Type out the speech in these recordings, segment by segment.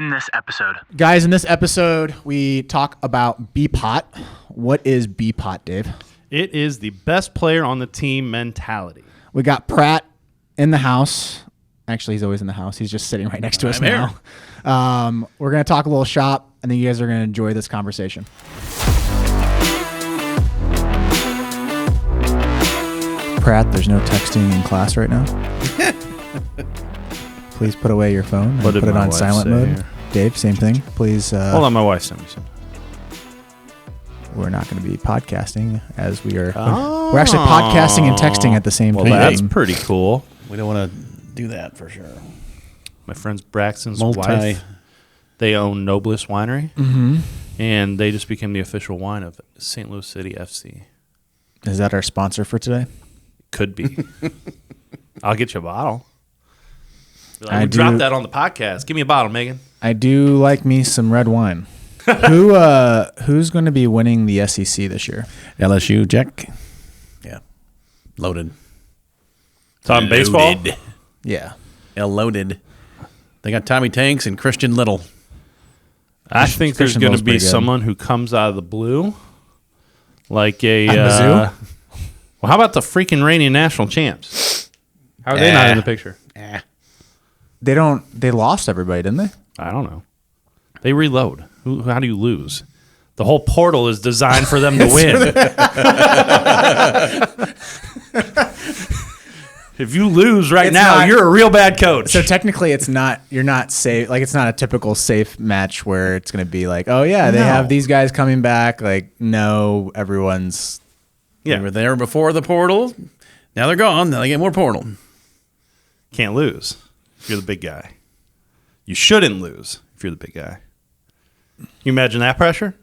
in this episode. Guys, in this episode, we talk about BPOTT. What is BPOTT, Dave? It is the best player on the team mentality. We got Pratte in the house. Actually, he's always in the house. He's just sitting right next to us now. We're going to talk a little shop. I think you guys are going to enjoy this conversation. Pratte, there's no texting in class right now. Please put away your phone and put it on silent mode. Here? Dave, same thing. Please. Hold on, my wife sent me something. We're not going to be podcasting as we are. We're actually podcasting and texting at the same time. Well, that's pretty cool. We don't want to do that for sure. My friend's Braxton's wife, they own Noblest Winery, and they just became the official wine of St. Louis City FC. Is that our sponsor for today? Could be. I'll get you a bottle. Drop that on the podcast. Give me a bottle, Megan. I do like me some red wine. Who's going to be winning the SEC this year? LSU, Jack. Yeah. Loaded. Talking baseball? Yeah. Loaded. They got Tommy Tanks and Christian Little. I think there's going to be someone who comes out of the blue, like a Mizzou? Well, how about the freaking reigning national champs? How are they not in the picture? They lost everybody, didn't they? I don't know. They reload. How do you lose? The whole portal is designed for them to win. If you lose now, you're a real bad coach. So technically, you're not safe. Like, it's not a typical safe match where it's going to be like, oh yeah, they have these guys coming back. Like, no, everyone's. Yeah. They were there before the portal. Now they're gone. Now they get more portal. Can't lose if you're the big guy. You shouldn't lose if you're the big guy. You imagine that pressure?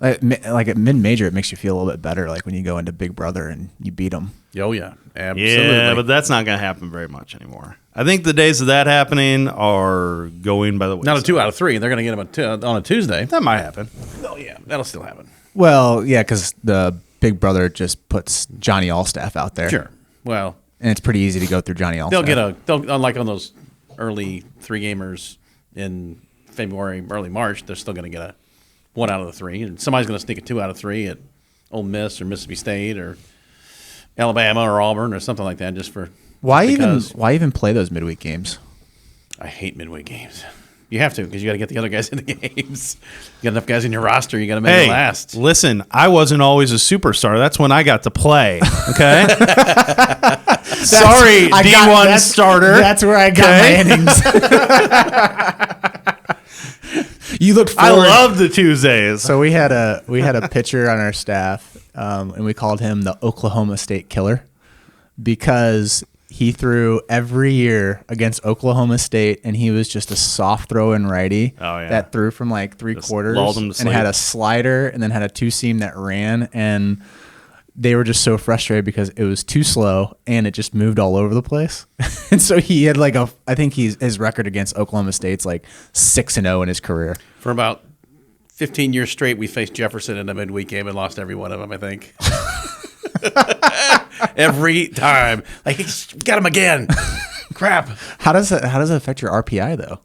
Like at mid-major, it makes you feel a little bit better. Like when you go into Big Brother and you beat them. Oh yeah, absolutely. Yeah, but that's not going to happen very much anymore. I think the days of that happening are going by the way. Not a 2 out of 3. They're going to get them on a Tuesday. That might happen. Oh yeah, that'll still happen. Well, yeah, because the Big Brother just puts Johnny Allstaff out there. Sure. Well, and it's pretty easy to go through Johnny Allstaff. They'll unlike on those early 3-gamers in February, early March, they're still going to get a 1 out of the 3, and somebody's going to sneak a 2 out of 3 at Ole Miss or Mississippi State or Alabama or Auburn or something like that. Just for why even play those midweek games? I hate midweek games. You have to because you got to get the other guys in the games. You got enough guys in your roster. You got to make it last. Listen, I wasn't always a superstar. That's when I got to play. Okay. Sorry, D1 starter. That's where I got my innings. You look forward. I love the Tuesdays. So we had a pitcher on our staff, and we called him the Oklahoma State Killer because he threw every year against Oklahoma State, and he was just a soft throwing righty that threw from like three-quarters and had a slider and then had a 2-seam that ran, and they were just so frustrated because it was too slow and it just moved all over the place. And so he had I think his record against Oklahoma State's like 6-0 in his career. For about 15 years straight, we faced Jefferson in a midweek game and lost every one of them, I think. Every time. Like, got him again. Crap. How does it affect your RPI though?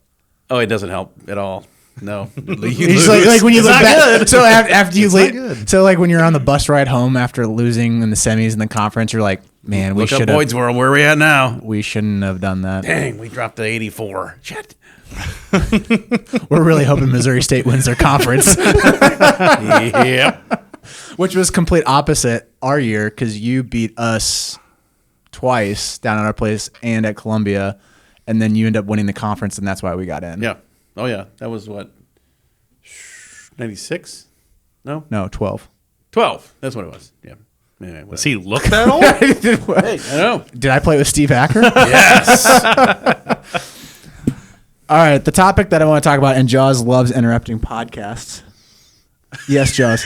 Oh, it doesn't help at all. No. He's like when you look back. So after you leave, so like when you're on the bus ride home after losing in the semis in the conference, you're like, man, we should have. Boydsboro, where are we at now? We shouldn't have done that. Dang, we dropped to 84. Shit. We're really hoping Missouri State wins their conference. Yep. Which was complete opposite our year because you beat us twice down at our place and at Columbia, and then you end up winning the conference, and that's why we got in. Yeah. Oh, yeah. That was what? 96? No? No, 12. 12. That's what it was. Yeah. Anyway, does he look that old? Hey, I know. Did I play with Steve Acker? Yes. All right. The topic that I want to talk about, and Jaws loves interrupting podcasts. Yes, Jaws.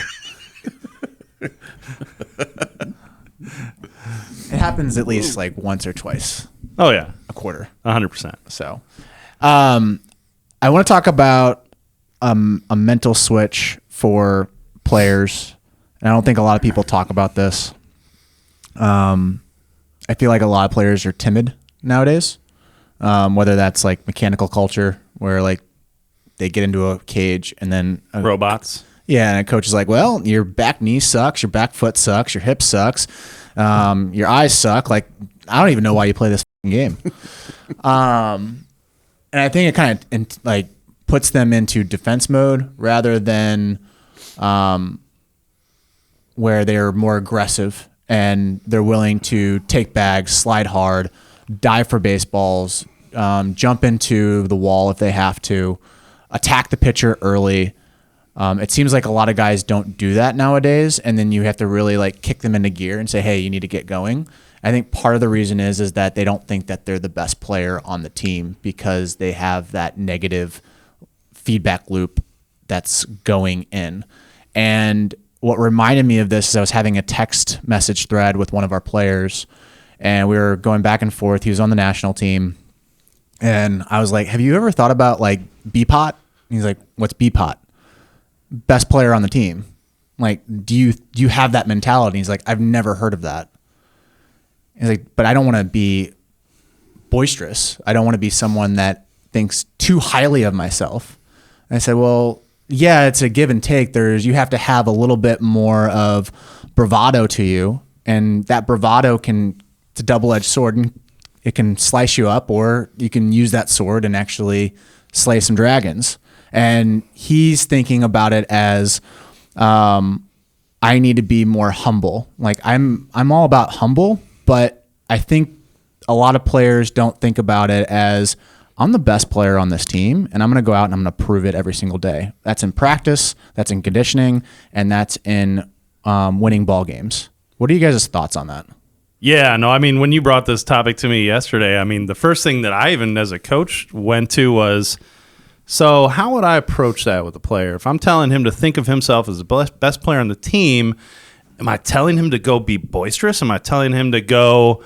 It happens at least like once or twice. Oh, yeah. A quarter. 100%. So, I want to talk about a mental switch for players. And I don't think a lot of people talk about this. I feel like a lot of players are timid nowadays. whether that's like mechanical culture where like they get into a cage and then robots. Yeah, and a coach is like, well, your back knee sucks, your back foot sucks, your hip sucks, your eyes suck. Like, I don't even know why you play this game. And I think it kind of like puts them into defense mode rather than where they're more aggressive and they're willing to take bags, slide hard, dive for baseballs, jump into the wall if they have to, attack the pitcher early. It seems like a lot of guys don't do that nowadays, and then you have to really like kick them into gear and say, hey, you need to get going. I think part of the reason is that they don't think that they're the best player on the team because they have that negative feedback loop that's going in. And what reminded me of this is I was having a text message thread with one of our players, and we were going back and forth. He was on the national team, and I was like, have you ever thought about like BPOTT? And he's like, what's BPOTT? Best player on the team. Like, do you have that mentality? He's like, I've never heard of that. He's like, but I don't want to be boisterous. I don't want to be someone that thinks too highly of myself. And I said, well, yeah, it's a give and take. You have to have a little bit more of bravado to you, and that bravado it's a double-edged sword, and it can slice you up, or you can use that sword and actually slay some dragons. And he's thinking about it as, I need to be more humble. Like I'm all about humble, but I think a lot of players don't think about it as I'm the best player on this team and I'm going to go out and I'm going to prove it every single day. That's in practice, that's in conditioning, and that's in winning ball games. What are you guys' thoughts on that? Yeah, no, I mean, when you brought this topic to me yesterday, I mean, the first thing that I even as a coach went to was, so how would I approach that with a player? If I'm telling him to think of himself as the best player on the team, am I telling him to go be boisterous? Am I telling him to go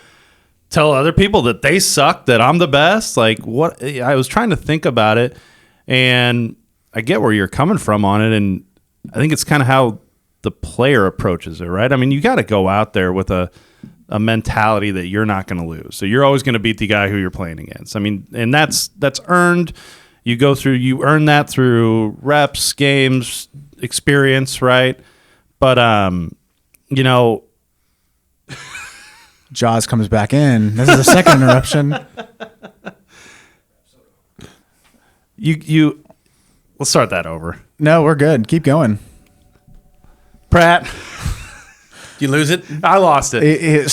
tell other people that they suck, that I'm the best? Like, what? I was trying to think about it, and I get where you're coming from on it, and I think it's kind of how the player approaches it, right? I mean, you got to go out there with a mentality that you're not going to lose. So you're always going to beat the guy who you're playing against. I mean, and that's earned. You earn that through reps, games, experience, right? But, Jaws comes back in. This is the second interruption. Let's start that over. No, we're good. Keep going. Pratt. You lose it? I lost it.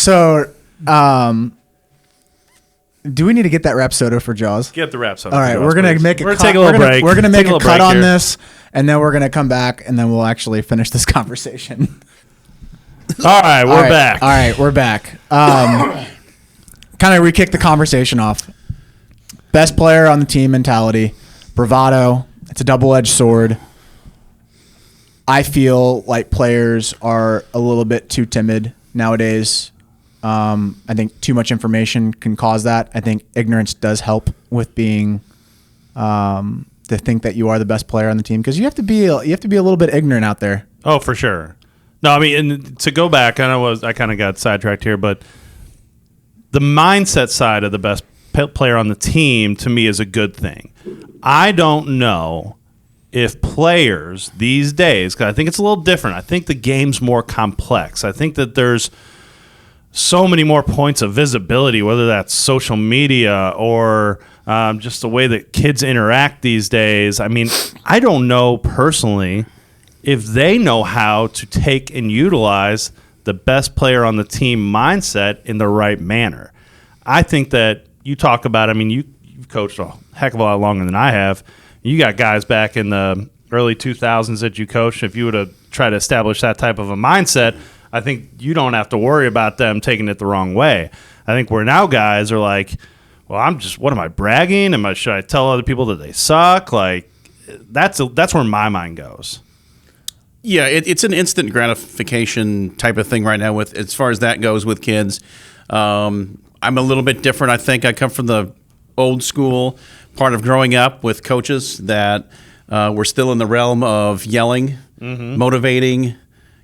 Do we need to get that rap soda for Jaws? Get the rap soda. All right, we're gonna make a cut. Take a little break. We're gonna make a cut on here. this, and then we're gonna come back, and then we'll actually finish this conversation. All right, we're back. All right, we're back. Kind of re-kick the conversation off. Best player on the team mentality, bravado. It's a double-edged sword. I feel like players are a little bit too timid nowadays. I think too much information can cause that. I think ignorance does help with being to think that you are the best player on the team, because you have to be a little bit ignorant out there. Oh, for sure. No, I mean, and to go back, I kind of got sidetracked here, but the mindset side of the best player on the team to me is a good thing. I don't know if players these days, because I think it's a little different. I think the game's more complex. I think that there's so many more points of visibility, whether that's social media or just the way that kids interact these days. I mean, I don't know personally if they know how to take and utilize the best player on the team mindset in the right manner. I think that you talk about, I mean, you've coached a heck of a lot longer than I have. You got guys back in the early 2000s that you coached. If you were to try to establish that type of a mindset, I think you don't have to worry about them taking it the wrong way. I think where now guys are like, well, what am I bragging? Should I tell other people that they suck? Like, that's where my mind goes. Yeah, it's an instant gratification type of thing right now with as far as that goes with kids. I'm a little bit different. I think I come from the old school part of growing up with coaches that were still in the realm of yelling, motivating,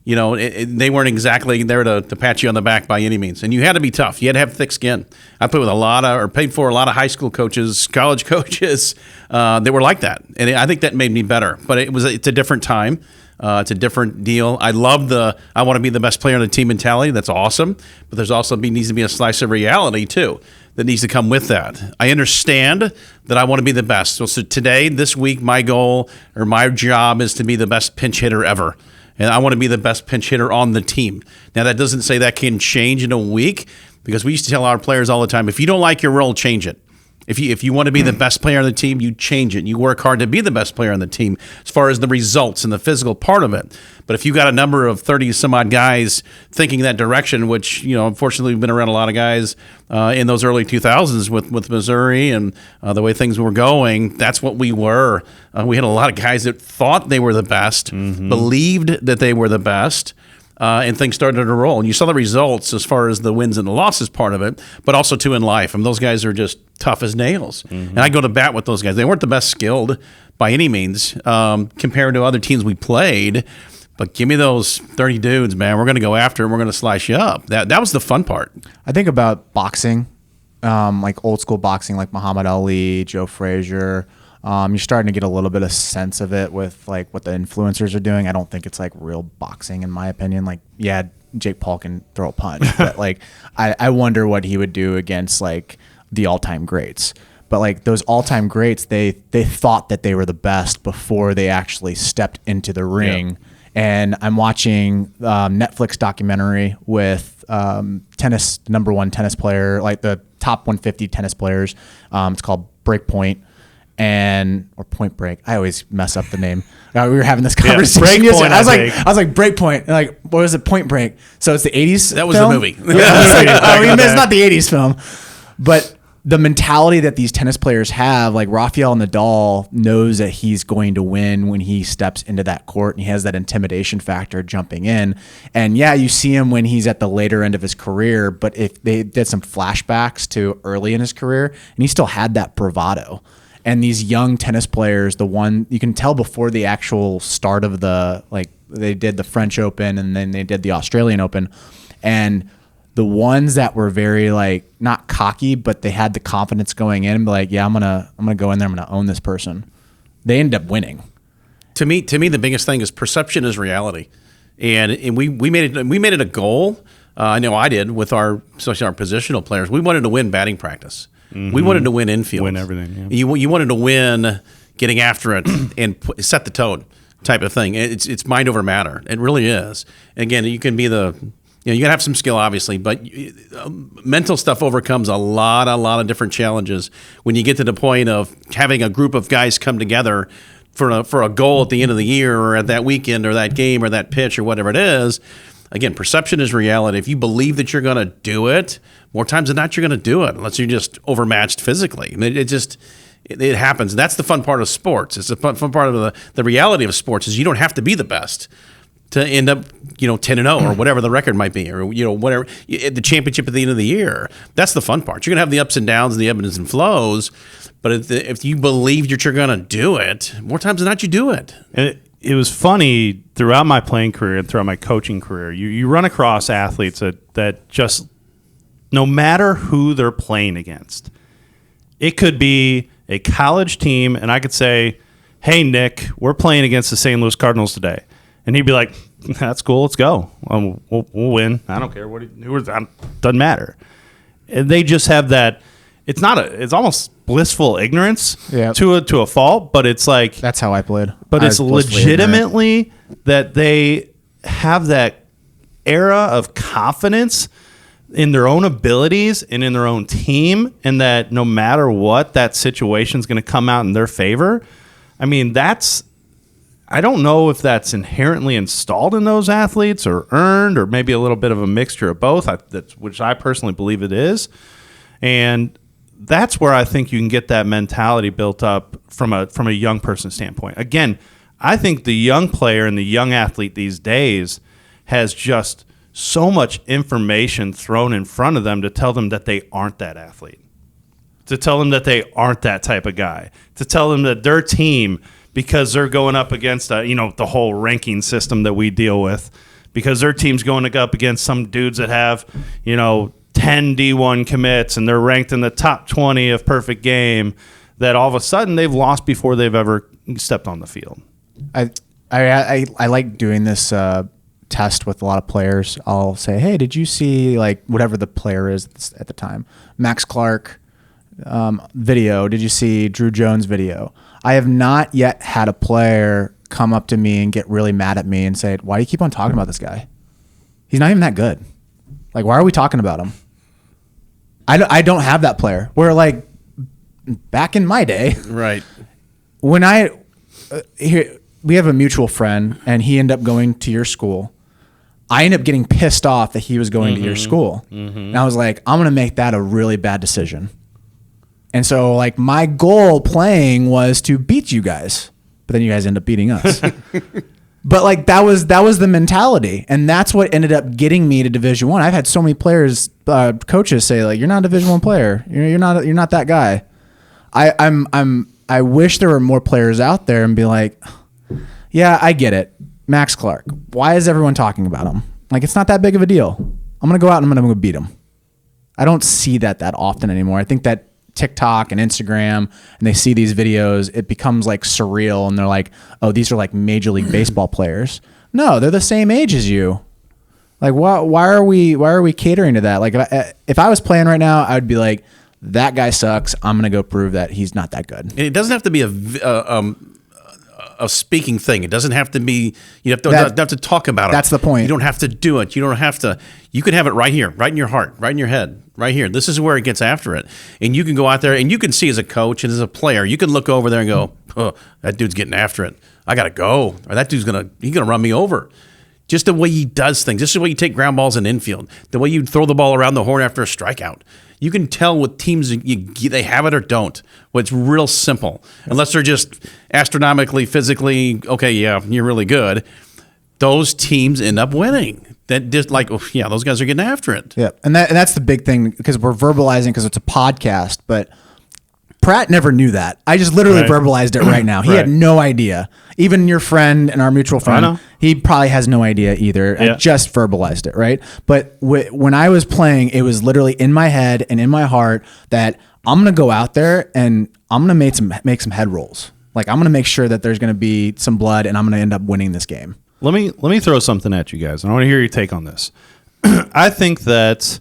They weren't exactly there to pat you on the back by any means. And you had to be tough. You had to have thick skin. I played for a lot of high school coaches, college coaches that were like that. And I think that made me better. But it's a different time. It's a different deal. I love I want to be the best player on the team mentality. That's awesome. But there's also needs to be a slice of reality, too, that needs to come with that. I understand that I want to be the best. So today, this week, my goal or my job is to be the best pinch hitter ever. And I want to be the best pinch hitter on the team. Now, that doesn't say that can change in a week, because we used to tell our players all the time, if you don't like your role, change it. If you want to be the best player on the team, you change it. You work hard to be the best player on the team as far as the results and the physical part of it. But if you got a number of 30-some-odd guys thinking that direction, which, unfortunately we've been around a lot of guys in those early 2000s with Missouri and the way things were going, that's what we were. We had a lot of guys that thought they were the best, believed that they were the best, and things started to roll. And you saw the results as far as the wins and the losses part of it, but also, too, in life. I mean, those guys are just tough as nails. And I go to bat with those guys. They weren't the best skilled by any means compared to other teams we played. But give me those 30 dudes, man. We're going to go after them. We're going to slice you up. That was the fun part. I think about boxing, like old school boxing, like Muhammad Ali, Joe Frazier. You're starting to get a little bit of sense of it with like what the influencers are doing. I don't think it's like real boxing, in my opinion. Like, yeah, Jake Paul can throw a punch, but like, I wonder what he would do against like the all-time greats. But like those all-time greats, they thought that they were the best before they actually stepped into the ring. Yeah. And I'm watching Netflix documentary with number one tennis player, like the top 150 tennis players. It's called Breakpoint. Or Point Break. I always mess up the name. We were having this conversation. Yeah, Breakpoint, I was like Breakpoint. And like, what was it? Point Break. So it's the 80s. That was film? the movie. Yeah, it's not the 80s film, but the mentality that these tennis players have, like Rafael Nadal knows that he's going to win when he steps into that court, and he has that intimidation factor jumping in. And yeah, you see him when he's at the later end of his career, but if they did some flashbacks to early in his career, and he still had that bravado. And these young tennis players, the one you can tell before the actual start of they did the French Open and then they did the Australian Open, and the ones that were very like not cocky, but they had the confidence going in and be like, yeah, I'm gonna go in there, I'm gonna own this person. They ended up winning. To me, the biggest thing is perception is reality, and we made it a goal. I know I did with especially our positional players. We wanted to win batting practice. Mm-hmm. We wanted to win infield, win everything. Yeah. You wanted to win getting after it and set the tone type of thing. It's mind over matter. It really is. Again, you can be you gotta have some skill, obviously, but mental stuff overcomes a lot of different challenges when you get to the point of having a group of guys come together for a goal at the end of the year or at that weekend or that game or that pitch or whatever it is. Again, perception is reality. If you believe that you're going to do it, more times than not, you're going to do it unless you're just overmatched physically. It happens. That's the fun part of sports. It's the fun part of the reality of sports is you don't have to be the best to end up, 10-0 or whatever the record might be, or whatever the championship at the end of the year. That's the fun part. You're gonna have the ups and downs, and the ebbs and flows, but if you believe that you're gonna do it, more times than not, you do it. And it was funny throughout my playing career and throughout my coaching career. You run across athletes that just, no matter who they're playing against, it could be a college team, and I could say, "Hey, Nick, we're playing against the St. Louis Cardinals today." And he'd be like, "That's cool. Let's go. We'll win. I don't care doesn't matter." And they just have that. It's almost blissful ignorance to a fault, but it's like that's how I played. But it's legitimately that they have that era of confidence in their own abilities and in their own team, and that no matter what, that situation is going to come out in their favor. I mean, I don't know if that's inherently installed in those athletes or earned, or maybe a little bit of a mixture of both, which I personally believe it is. And that's where I think you can get that mentality built up from a young person standpoint. Again, I think the young player and the young athlete these days has just so much information thrown in front of them to tell them that they aren't that athlete, to tell them that they aren't that type of guy, to tell them that their team, because they're going up against the whole ranking system that we deal with, because their team's going up against some dudes that have, 10 D1 commits and they're ranked in the top 20 of perfect game, that all of a sudden they've lost before they've ever stepped on the field. I like doing this test with a lot of players. I'll say, hey, did you see like whatever the player is at the time, Max Clark video? Did you see Drew Jones video? I have not yet had a player come up to me and get really mad at me and say, why do you keep on talking about this guy? He's not even that good. Like, why are we talking about him? I don't have that player. Where like back in my day, right, when we have a mutual friend and he ended up going to your school. I ended up getting pissed off that he was going to your school. And I was like, I'm going to make that a really bad decision. And so like my goal playing was to beat you guys, but then you guys end up beating us. But like that was the mentality, and that's what ended up getting me to Division I. I've had so many players, coaches say like, "You're not a Division I player. You're not that guy." I wish there were more players out there and be like, "Yeah, I get it, Max Clark. Why is everyone talking about him? Like, it's not that big of a deal. I'm gonna go out and I'm gonna go beat him." I don't see that often anymore. I think that TikTok and Instagram, and they see these videos, it becomes like surreal, and they're like, oh, these are like Major League Baseball players. No, they're the same age as you. Like, why are we catering to that? Like, if I was playing right now, I would be like, that guy sucks. I'm gonna go prove that he's not that good. And it doesn't have to be a speaking thing. It doesn't have to be. You don't have to talk about it. That's the point. You don't have to do it. You don't have to. You can have it right here, right in your heart, right in your head, right here. This is where it gets after it. And you can go out there and you can see as a coach and as a player, you can look over there and go, oh, that dude's getting after it. I got to go. Or that dude's going to run me over. Just the way he does things. Just the way you take ground balls in infield. The way you throw the ball around the horn after a strikeout. You can tell with teams they have it or don't. Well, it's real simple. Unless they're just astronomically, physically, okay, yeah, you're really good. Those teams end up winning. That just like, oh, yeah, those guys are getting after it. Yeah, and that's the big thing, because we're verbalizing because it's a podcast, but Pratt never knew that. I just literally verbalized it right now. He had no idea. Even your friend and our mutual friend, he probably has no idea either. Yeah. I just verbalized it, right? But when I was playing, it was literally in my head and in my heart that I'm going to go out there and I'm going to make some head rolls. Like, I'm going to make sure that there's going to be some blood and I'm going to end up winning this game. Let me throw something at you guys, and I want to hear your take on this. I think that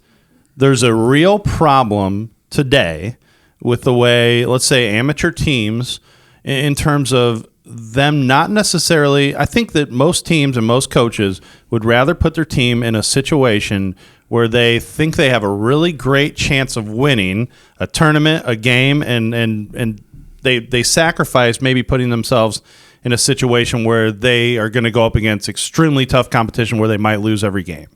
there's a real problem today with the way, let's say, amateur teams, in terms of them not necessarily. I think that most teams and most coaches would rather put their team in a situation where they think they have a really great chance of winning a tournament, a game, and they sacrifice maybe putting themselves in a situation where they are going to go up against extremely tough competition where they might lose every game.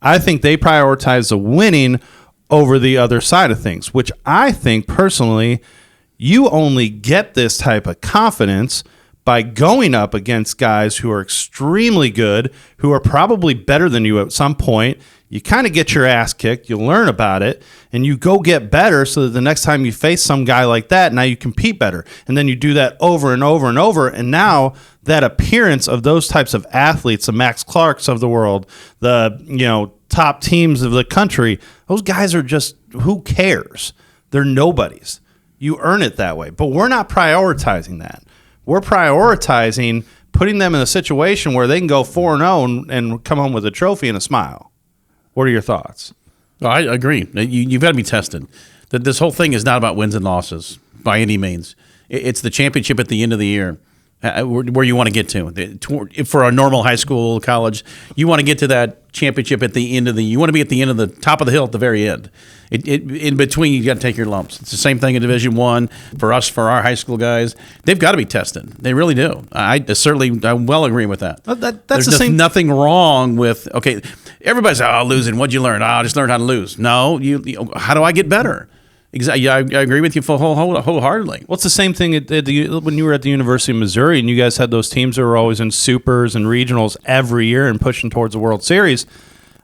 I think they prioritize the winning over the other side of things, which I think personally, you only get this type of confidence by going up against guys who are extremely good, who are probably better than you at some point. You kind of get your ass kicked, you learn about it, and you go get better so that the next time you face some guy like that, now you compete better. And then you do that over and over and over, and now that appearance of those types of athletes, the Max Clarks of the world, the top teams of the country, those guys are just, who cares? They're nobodies. You earn it that way. But we're not prioritizing that. We're prioritizing putting them in a situation where they can go 4-0 and come home with a trophy and a smile. What are your thoughts? I agree. You've got to be tested. This whole thing is not about wins and losses by any means. It's the championship at the end of the year, where you want to get to. For a normal high school, college, you want to get to that championship at the end of you want to be at the end of the top of the hill at the very end. In between, you got to take your lumps. It's the same thing in Division I for us, for our high school guys. They've got to be tested. They really do. I well agree with that. There's nothing wrong with, okay, everybody's losing. What'd you learn? I just learned how to lose. No, how do I get better? Exactly. I agree with you wholeheartedly. Well, it's the same thing when you were at the University of Missouri and you guys had those teams that were always in supers and regionals every year and pushing towards the World Series.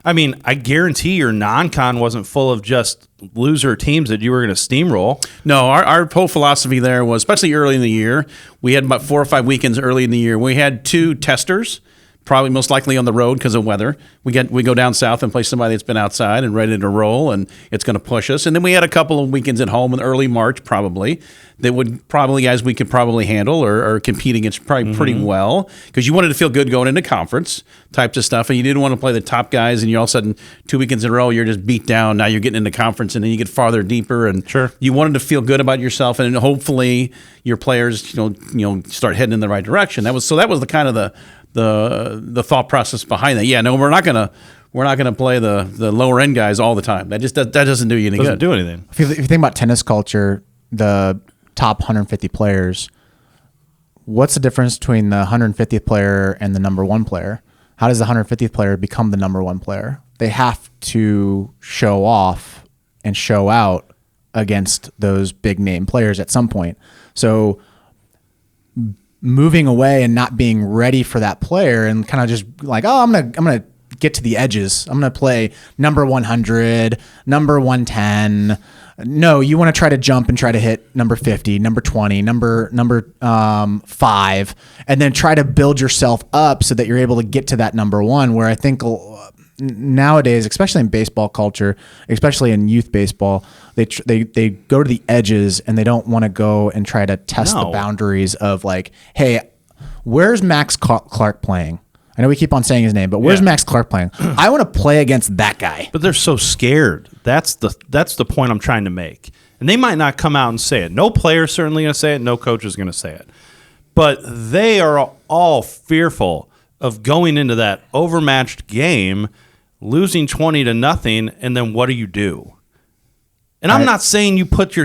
I mean, I guarantee your non-con wasn't full of just loser teams that you were going to steamroll. No, our whole philosophy there was, especially early in the year, we had about 4 or 5 weekends early in the year. We had 2 testers, probably most likely on the road because of weather. We go down south and play somebody that's been outside and ready to roll, and it's going to push us. And then we had a couple of weekends at home in early March, probably that would probably guys we could probably handle or compete against probably pretty well, because you wanted to feel good going into conference types of stuff, and you didn't want to play the top guys. And you all of a sudden 2 weekends in a row you're just beat down. Now you're getting into conference, and then you get farther deeper, and you wanted to feel good about yourself, and hopefully your players start heading in the right direction. That was the kind of the thought process behind that. Yeah, no, we're not gonna play the lower end guys all the time. That doesn't do you any good. Doesn't do anything. If you think about tennis culture, the top 150 players, what's the difference between the 150th player and the number one player? How does the 150th player become the number one player? They have to show off and show out against those big name players at some point. So moving away and not being ready for that player and kind of just like, oh, I'm gonna get to the edges. I'm gonna play number 100, number 110. No, you want to try to jump and try to hit number 50, number 20, number 5, and then try to build yourself up so that you're able to get to that number one. Where I think nowadays, especially in baseball culture, especially in youth baseball, they go to the edges and they don't want to go and try to test the boundaries of like, hey, where's Max Clark playing? I know we keep on saying his name, but where's Max Clark playing? I want to play against that guy. But they're so scared. That's the point I'm trying to make. And they might not come out and say it. No player's certainly going to say it. No coach is going to say it. But they are all fearful of going into that overmatched game, losing 20-0, and then what do? And I'm not saying you put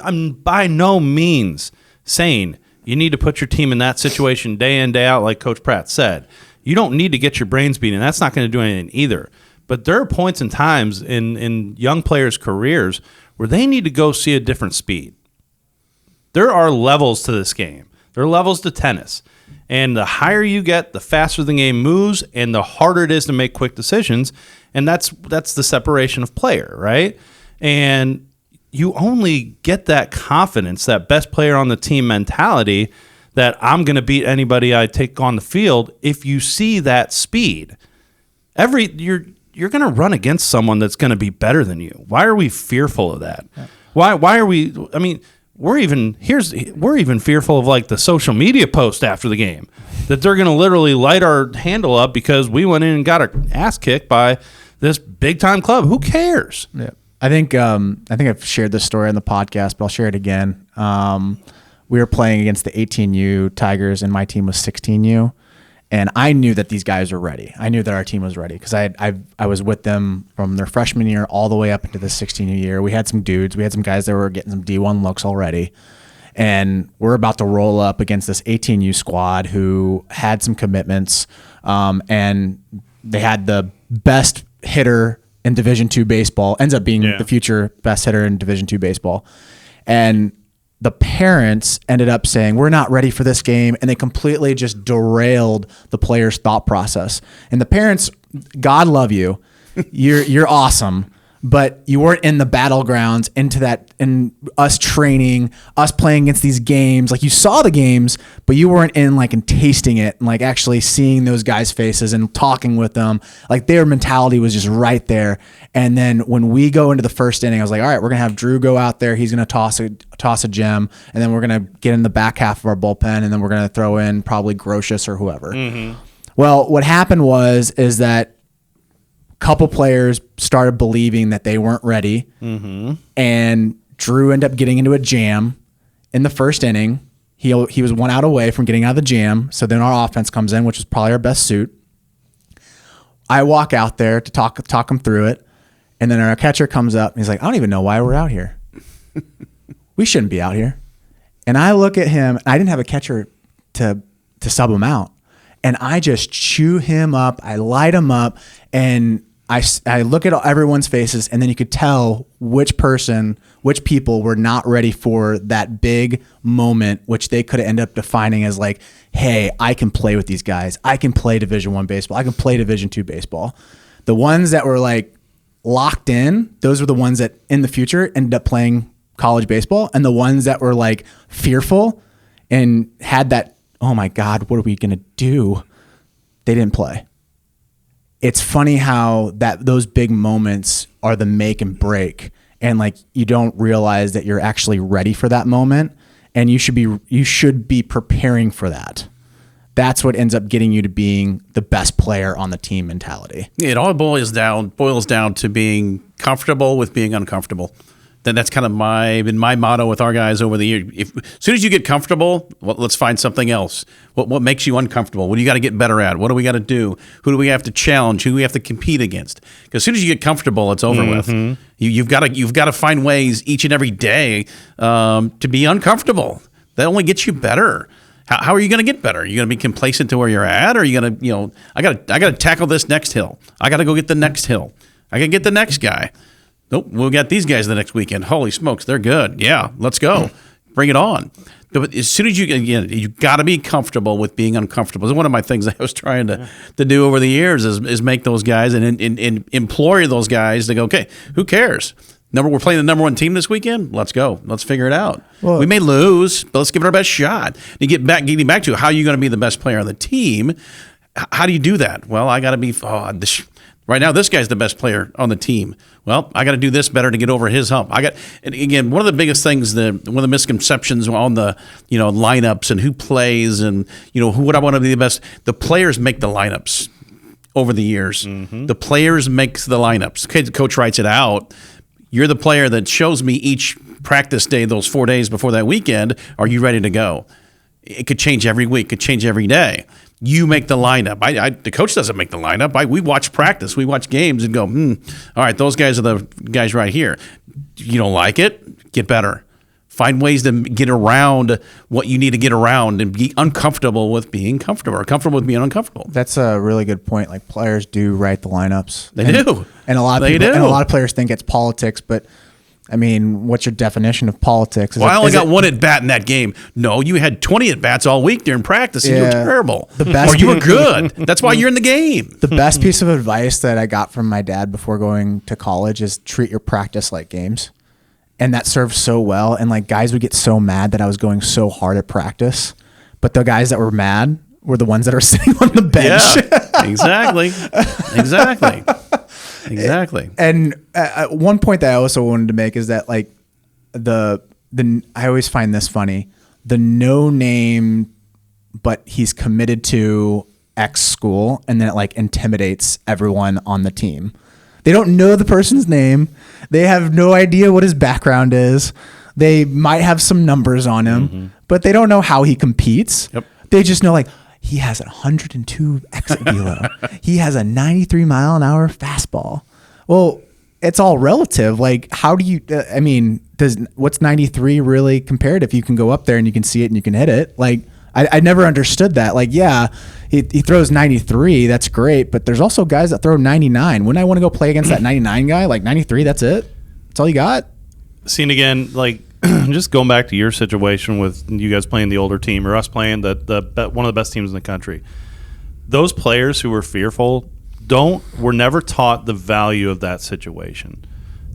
I'm by no means saying you need to put your team in that situation day in, day out, like Coach Pratte said. You don't need to get your brains beaten. That's not going to do anything either. But there are points and times in young players' careers where they need to go see a different speed. There are levels to this game. There are levels to tennis. And the higher you get, the faster the game moves, and the harder it is to make quick decisions. And that's the separation of player, right? And you only get that confidence, that best player on the team mentality, that I'm going to beat anybody I take on the field, if you see that speed. You're going to run against someone that's going to be better than you. Why are we fearful of that? Yeah. Why are we? I mean, we're even fearful of like the social media post after the game, that they're going to literally light our handle up because we went in and got our ass kicked by this big time club. Who cares? Yeah. I think I've shared this story on the podcast, but I'll share it again. We were playing against the 18U Tigers, and my team was 16U, and I knew that these guys were ready. I knew that our team was ready because I was with them from their freshman year all the way up into the 16U year. We had some dudes, we had some guys that were getting some D1 looks already, and we're about to roll up against this 18U squad who had some commitments, and they had the best hitter in Division II baseball, ends up being the future best hitter in Division II baseball. And the parents ended up saying, we're not ready for this game. And they completely just derailed the player's thought process. And the parents, God love you. You're awesome. But you weren't in the battlegrounds in us training, us playing against these games. Like, you saw the games, but you weren't in like and tasting it and like actually seeing those guys' faces and talking with them. Like, their mentality was just right there. And then when we go into the first inning, I was like, all right, we're gonna have Drew go out there. He's gonna toss a gem, and then we're gonna get in the back half of our bullpen, and then we're gonna throw in probably Grotius or whoever. Mm-hmm. Well, what happened is that couple players started believing that they weren't ready, and Drew ended up getting into a jam in the first inning. He was 1 out away from getting out of the jam, so then our offense comes in, which is probably our best suit. I walk out there to talk him through it, and then our catcher comes up, and he's like, I don't even know why we're out here. We shouldn't be out here. And I look at him, and I didn't have a catcher to sub him out. And I just chew him up. I light him up, and I look at everyone's faces, and then you could tell which people were not ready for that big moment, which they could end up defining as like, hey, I can play with these guys. I can play Division I baseball. I can play Division II baseball. The ones that were like locked in, those were the ones that in the future ended up playing college baseball. And the ones that were like fearful and had that, oh my God, what are we going to do? they didn't play. It's funny how those big moments are the make and break, and like you don't realize that you're actually ready for that moment, and you should be preparing for that. That's what ends up getting you to being the best player on the team mentality. It all boils down to being comfortable with being uncomfortable. That's kind of been my motto with our guys over the years. As soon as you get comfortable, well, let's find something else. What makes you uncomfortable? What do you got to get better at? What do we got to do? Who do we have to challenge? Who do we have to compete against? Because as soon as you get comfortable, it's over with. You've got to find ways each and every day to be uncomfortable. That only gets you better. How are you going to get better? Are you going to be complacent to where you're at? Or are you going to, I got to tackle this next hill. I got to go get the next hill. I got to get the next guy. Nope, we'll get these guys the next weekend. Holy smokes, they're good. Yeah, let's go. Bring it on. But as soon as you got to be comfortable with being uncomfortable. It's one of my things I was trying to do over the years is make those guys and implore those guys to go, okay, who cares? We're playing the number one team this weekend. Let's go. Let's figure it out. Well, we may lose, but let's give it our best shot. To getting back to how are you going to be the best player on the team? How do you do that? Well, I got to be right now. This guy's the best player on the team. Well, I got to do this better to get over his hump. And again, one of the biggest things, one of the misconceptions on the lineups and who plays and what I want to be the best. The players make the lineups over the years. Mm-hmm. The players make the lineups. Okay, the coach writes it out. You're the player that shows me each practice day, those 4 days before that weekend, are you ready to go? It could change every week, could change every day. You make the lineup. The coach doesn't make the lineup. We watch practice. We watch games and go, all right, those guys are the guys right here. You don't like it? Get better. Find ways to get around what you need to get around and be uncomfortable with being comfortable or comfortable with being uncomfortable. That's a really good point. Like players do write the lineups. They do. And a lot of players think it's politics, but I mean, what's your definition of politics? I only got one at bat in that game. No, you had 20 at bats all week during practice, and you were terrible. Or you were good. That's why you're in the game. The best piece of advice that I got from my dad before going to college is treat your practice like games. And that served so well. And like guys would get so mad that I was going so hard at practice. But the guys that were mad were the ones that are sitting on the bench. Yeah, exactly. And one point that I also wanted to make is that like I always find this funny. The no name, but he's committed to X school, and then it like intimidates everyone on the team. They don't know the person's name. They have no idea what his background is. They might have some numbers on him, but they don't know how he competes. Yep. They just know like he has a 102 exit velo. He has a 93 mile an hour fastball. Well, it's all relative. Like, how do you? What's 93 really compared if you can go up there and you can see it and you can hit it? Like, I never understood that. Like, yeah, he throws 93. That's great. But there's also guys that throw 99. Wouldn't I want to go play against that 99 guy? Like 93, that's it. That's all you got. Seeing again, like just going back to your situation with you guys playing the older team or us playing one of the best teams in the country. Those players who were fearful were never taught the value of that situation.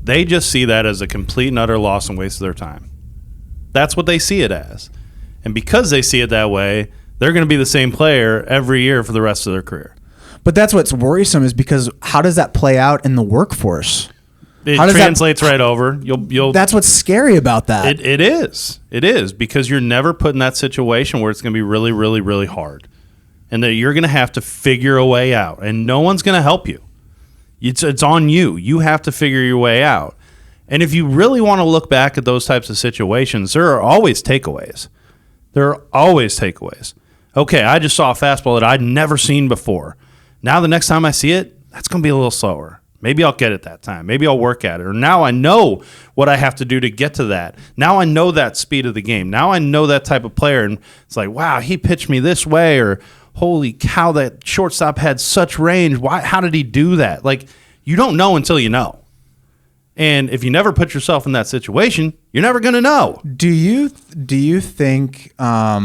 They just see that as a complete and utter loss and waste of their time. That's what they see it as. And because they see it that way, they're going to be the same player every year for the rest of their career. But that's what's worrisome is because how does that play out in the workforce? It translates right over. You'll. That's what's scary about that. It is because you're never put in that situation where it's going to be really, really, really hard. And that you're going to have to figure a way out. And no one's going to help you. It's on you. You have to figure your way out. And if you really want to look back at those types of situations, there are always takeaways. Okay, I just saw a fastball that I'd never seen before. Now the next time I see it, that's going to be a little slower. Maybe I'll get it that time. Maybe I'll work at it. Or now I know what I have to do to get to that. Now I know that speed of the game. Now I know that type of player. And it's like, wow, he pitched me this way. Or holy cow, that shortstop had such range. How did he do that? Like, you don't know until you know. And if you never put yourself in that situation, you're never going to know. Do you think I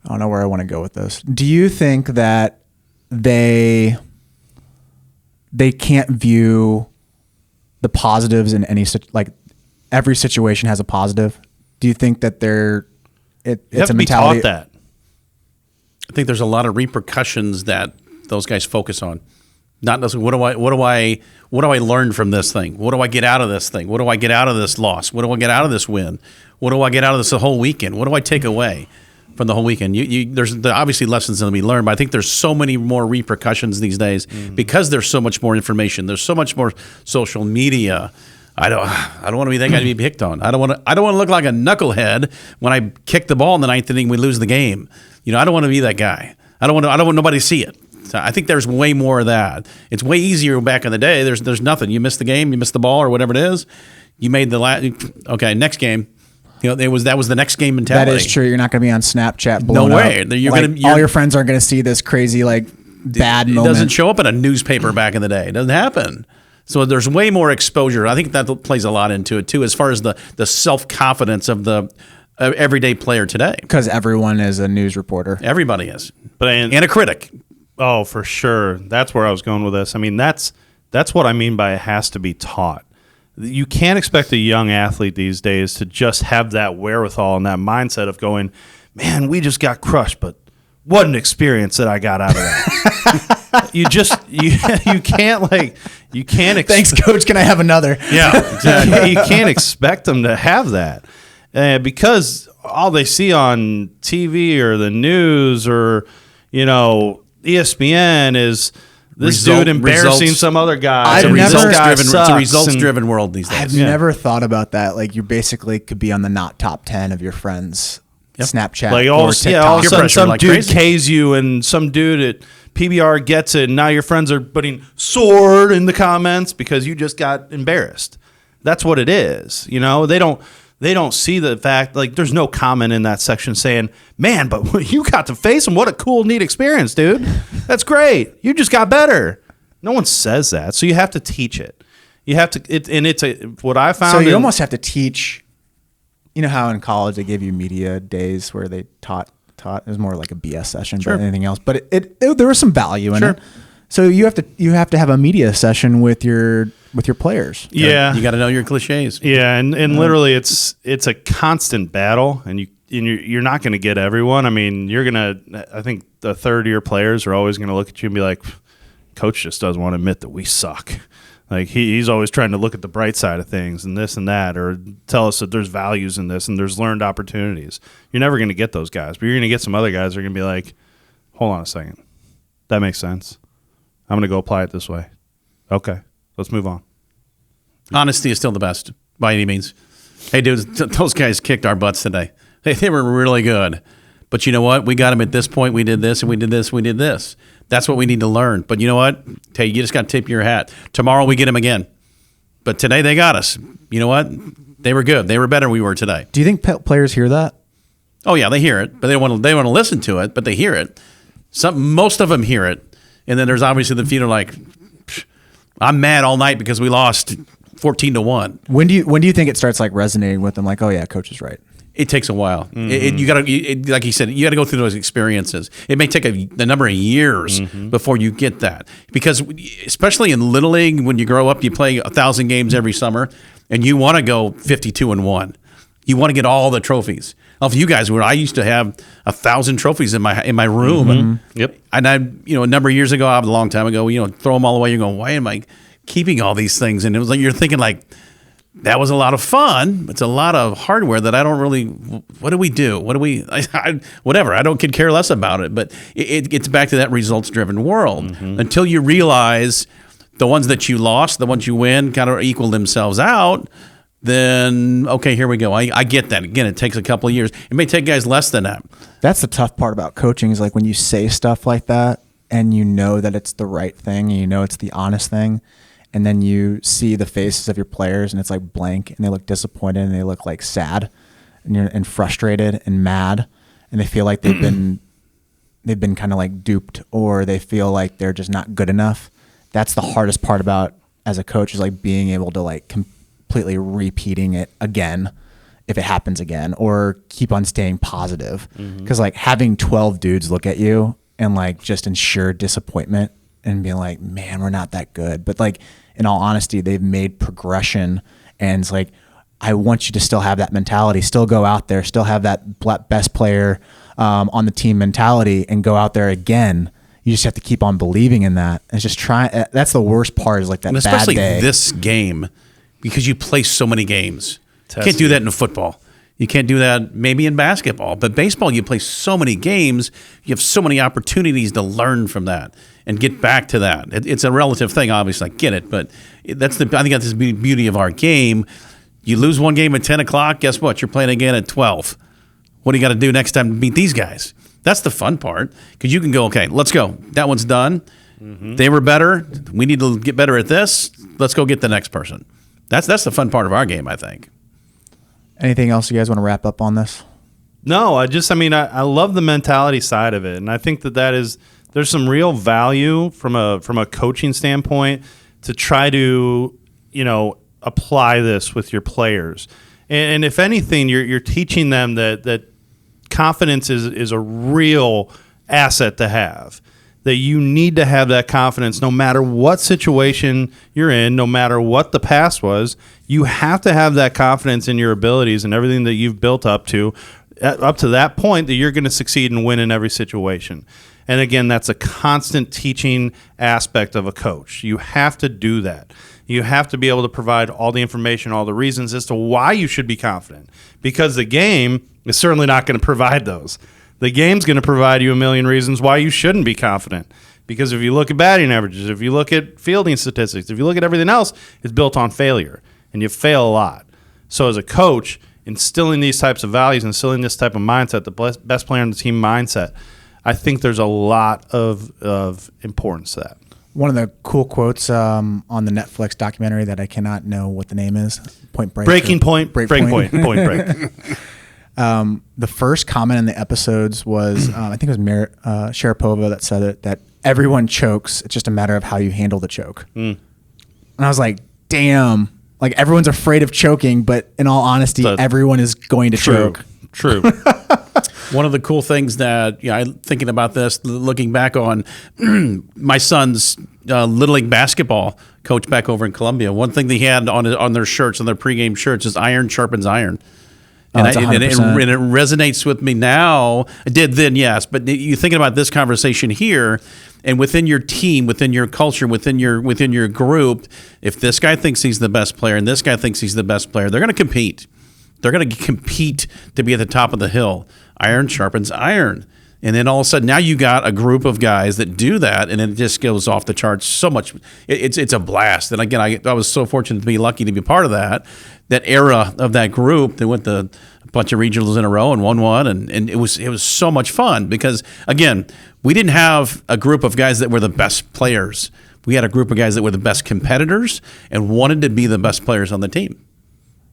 don't know where I want to go with this. Do you think that they can't view the positives in any like every situation has a positive? Do you think that it's a mentality? Taught that. I think there's a lot of repercussions that those guys focus on. Not necessarily what do I learn from this thing? What do I get out of this thing? What do I get out of this loss? What do I get out of this win? What do I get out of this the whole weekend? What do I take away from the whole weekend? There's obviously lessons that will be learned, but I think there's so many more repercussions these days because there's so much more information. There's so much more social media. I don't want to be that guy to be picked on. I don't want to look like a knucklehead when I kick the ball in the ninth inning, we lose the game. I don't want to be that guy. I don't want nobody to see it. So I think there's way more of that. It's way easier back in the day. There's nothing. You missed the game, you missed the ball, or whatever it is. You made the last. Okay, next game. That was the next game mentality. That is true. You're not going to be on Snapchat blowing no way. up. All your friends aren't going to see this crazy bad moment. It doesn't show up in a newspaper back in the day. It doesn't happen. So there's way more exposure. I think that plays a lot into it too, as far as the self-confidence of the everyday player today. Because everyone is a news reporter. Everybody is, and a critic. Oh, for sure. That's where I was going with this. I mean, that's what I mean by it has to be taught. You can't expect a young athlete these days to just have that wherewithal and that mindset of going, man, we just got crushed, but what an experience that I got out of that. you can't. Thanks, coach. Can I have another? Yeah, exactly. You can't expect them to have that because all they see on TV or the news or ESPN is this dude embarrassing some other guy. It's a results-driven world these days. I've never thought about that. Like, you basically could be on the not top 10 of your friends' Snapchat or TikTok. Yeah, all of a sudden some dude K's you and some dude at PBR gets it, and now your friends are putting sword in the comments because you just got embarrassed. That's what it is. They don't see the fact, there's no comment in that section saying, man, but you got to face him. What a cool, neat experience, dude. That's great. You just got better. No one says that. So you have to teach it. You have to, what I found. So you almost have to teach, how in college they give you media days where they taught. It was more like a BS session than anything else, but there was some value in it. So you have to have a media session with your players. Yeah, you got to know your cliches. Yeah, and literally it's a constant battle, and you're not going to get everyone. I mean, I think the third year players are always going to look at you and be like, coach just doesn't want to admit that we suck. Like he's always trying to look at the bright side of things and this and that, or tell us that there's values in this and there's learned opportunities. You're never going to get those guys, but you're going to get some other guys that are going to be like, hold on a second, that makes sense. I'm going to go apply it this way. Okay, let's move on. Honesty is still the best by any means. Hey, dudes, those guys kicked our butts today. They were really good. But you know what? We got them at this point. We did this, and we did this, and we did this. That's what we need to learn. But you know what? Hey, you just got to tip your hat. Tomorrow we get them again. But today they got us. You know what? They were good. They were better than we were today. Do you think players hear that? Oh, yeah, they hear it. But they want to listen to it, but they hear it. Most of them hear it. And then there's obviously the few that are like, I'm mad all night because we lost 14-1. When do you think it starts resonating with them? Like, oh yeah, coach is right. It takes a while. Mm-hmm. You got to, like you said, you got to go through those experiences. It may take a number of years before you get that, because especially in Little League, when you grow up, you play 1,000 games every summer, and you want to go 52-1. You want to get all the trophies. Well, for you guys, I used to have 1,000 trophies in my room. Mm-hmm. Yep. And I, a number of years ago, a long time ago, throw them all away. You're going, why am I keeping all these things? And it was like you're thinking that was a lot of fun. It's a lot of hardware that I don't really. What do we do? What do we? Whatever. I could care less about it. But it gets back to that results-driven world. Mm-hmm. Until you realize the ones that you lost, the ones you win, kind of equal themselves out. Then okay, here we go. I get that. Again, it takes a couple of years. It may take guys less than that. That's the tough part about coaching is when you say stuff like that and you know that it's the right thing and you know it's the honest thing. And then you see the faces of your players and it's blank and they look disappointed and they look sad and frustrated and mad and they feel like they've been kind of duped, or they feel like they're just not good enough. That's the hardest part about as a coach is being able to completely repeating it again if it happens again, or keep on staying positive. Because having 12 dudes look at you and just ensure disappointment and being like, man, we're not that good. But in all honesty, they've made progression, and it's I want you to still have that mentality, still go out there, still have that best player on the team mentality and go out there again. You just have to keep on believing in that. And just try. That's the worst part is like that and especially bad day. This game, because you play so many games. You can't do that in football. You can't do that maybe in basketball. But baseball, you play so many games. You have so many opportunities to learn from that and get back to that. It's a relative thing, obviously. I get it. But I think that's the beauty of our game. You lose one game at 10 o'clock, guess what? You're playing again at 12. What do you got to do next time to beat these guys? That's the fun part, because you can go, okay, let's go. That one's done. Mm-hmm. They were better. We need to get better at this. Let's go get the next person. That's the fun part of our game, I think. Anything else you guys want to wrap up on this? No, I love the mentality side of it, and I think there's some real value from a coaching standpoint to try to, apply this with your players. And if anything, you're teaching them that confidence is a real asset to have. That you need to have that confidence no matter what situation you're in, no matter what the past was. You have to have that confidence in your abilities and everything that you've built up to that point that you're going to succeed and win in every situation. And again, that's a constant teaching aspect of a coach. You have to do that. You have to be able to provide all the information, all the reasons as to why you should be confident, because the game is certainly not going to provide those. The game's going to provide you a million reasons why you shouldn't be confident. Because if you look at batting averages, if you look at fielding statistics, if you look at everything else, it's built on failure, and you fail a lot. So as a coach, instilling these types of values, instilling this type of mindset, the best player on the team mindset, I think there's a lot of importance to that. One of the cool quotes on the Netflix documentary that I cannot know what the name is, Point Break. Breaking Point. Break. The first comment in the episodes was, I think it was Sharapova that said it, that everyone chokes. It's just a matter of how you handle the choke. And I was like, damn, like everyone's afraid of choking, but in all honesty, everyone is going to choke. True. One of the cool things that, thinking about this, looking back on my son's Little League basketball coach back over in Columbia, one thing they had on their shirts, on their pregame shirts, is iron sharpens iron. And, it resonates with me now. It did then, yes. But you're thinking about this conversation here, and within your team, within your culture, within your group, if this guy thinks he's the best player and this guy thinks he's the best player, they're going to compete. They're going to compete to be at the top of the hill. Iron sharpens iron. And then all of a sudden, now you got a group of guys that do that, and it just goes off the charts so much. It's a blast. And again, I was so fortunate to be lucky to be part of that era of that group that went a bunch of regionals in a row and won one, and it was so much fun because, again, we didn't have a group of guys that were the best players. We had a group of guys that were the best competitors and wanted to be the best players on the team.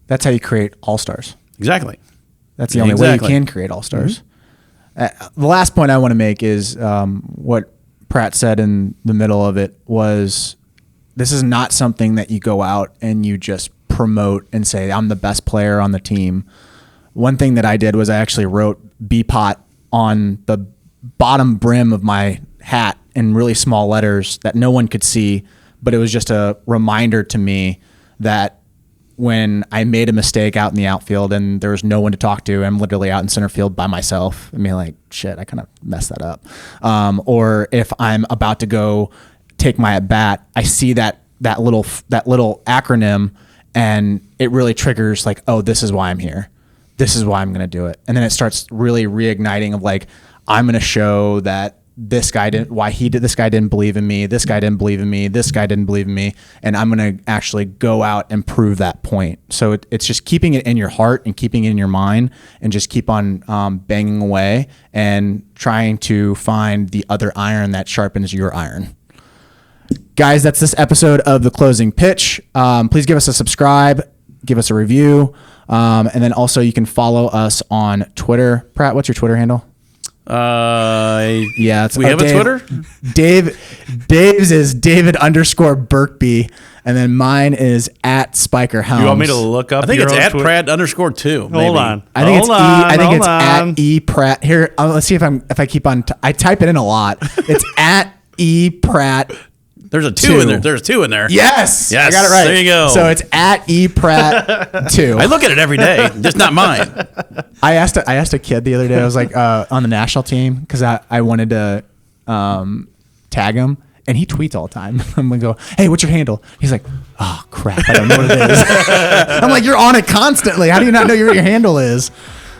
That's how you create all-stars. Exactly. That's the only way you can create all-stars. Mm-hmm. The last point I want to make is what Pratte said in the middle of it was, this is not something that you go out and you just promote and say, I'm the best player on the team. One thing that I did was I actually wrote BPOTT on the bottom brim of my hat in really small letters that no one could see, but it was just a reminder to me that when I made a mistake out in the outfield and there was no one to talk to, I'm literally out in center field by myself. I mean, like, shit, I kind of messed that up. Or if I'm about to go take my at bat, I see that little acronym, and it really triggers like, oh, this is why I'm here. This is why I'm going to do it. And then it starts really reigniting of like, I'm going to show that this guy didn't believe in me. This guy didn't believe in me. This guy didn't believe in me. And I'm going to actually go out and prove that point. So it's just keeping it in your heart and keeping it in your mind and just keep on banging away and trying to find the other iron that sharpens your iron. Guys, that's this episode of The Closing Pitch. Please give us a subscribe, give us a review. And then also you can follow us on Twitter. Pratte, what's your Twitter handle? We have a Twitter? Dave's is David_Berkby, and then mine is at Spiker Helms. You want me to look up? I think it's at Pratt_2. Hold on. I think it's at E Pratt. Here, let's see if I keep on. I type it in a lot. It's at E Pratt There's a 2 in there. There's 2 in there. Yes. Yes. I got it right. There you go. So it's at ePratt2. I look at it every day, just not mine. I asked a kid the other day. I was like on the national team because I wanted to tag him, and he tweets all the time. I'm gonna go, hey, what's your handle? He's like, oh crap, I don't know what it is. I'm like, you're on it constantly. How do you not know what your handle is?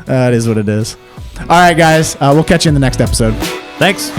It is what it is. All right, guys, we'll catch you in the next episode. Thanks.